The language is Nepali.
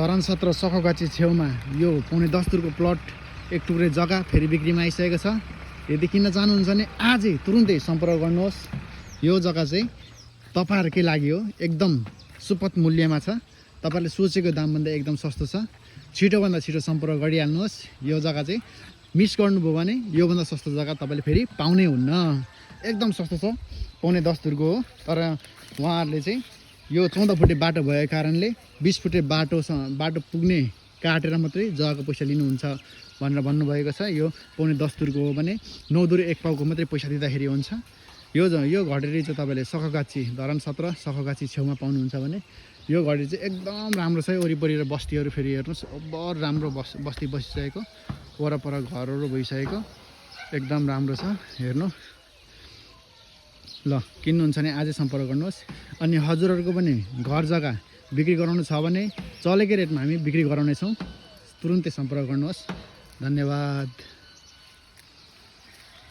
धरान 17 सखगाछी छेउमा यो पौने 10 तुरको प्लट एक टुक्रे जग्गा फेरि बिक्रीमा आइसकेको छ। यदि किन्न चाहनुहुन्छ भने आजै तुरुन्तै सम्पर्क गर्नुहोस्। यो जग्गा चाहिँ तपाईहरुकै लागि हो, एकदम सुपथ मूल्यमा छ। तपाईहरुले सोचेको दामभन्दा एकदम सस्तो छ। छिटोभन्दा छिटो सम्पर्क गरिहाल्नुहोस्। यो जग्गा चाहिँ मिस गर्नुभयो भने यो भन्दा सस्तो जग्गा तपाईले फेरि पाउनै हुन्न। एकदम सस्तो छ, पौने 10 तुरको हो। तर उहाँहरुले चाहिँ यो 14 फुटे बाटो भएको कारणले 20 फुटे बाटो पुग्ने काटेर मात्रै जग्गाको पैसा लिनुहुन्छ भनेर भन्नुभएको छ। यो पौने 10 तुरको हो भने 9 दुर 1 पाउको मात्रै पैसा दिँदाखेरि हुन्छ। यो घडेरी चाहिँ तपाईले सखगाछी धरान 17 सखगाछी छेउमा पाउनुहुन्छ भने यो घडेरी चाहिँ एकदम राम्रो छ। वरिपरि र बस्तीहरू फेरि हेर्नुस्, बहुत राम्रो बस्ती बसिसकेको, वरपर घरहरू भइसकेको एकदम राम्रो छ। हेर्नु ल, किन्नुहुन्छ भने आजै सम्पर्क गर्नुहोस्। अनि हजुरहरूको पनि घर जग्गा बिक्री गराउनु छ भने चलेकै रेटमा हामी बिक्री गराउनेछौँ। तुरुन्तै सम्पर्क गर्नुहोस्। धन्यवाद।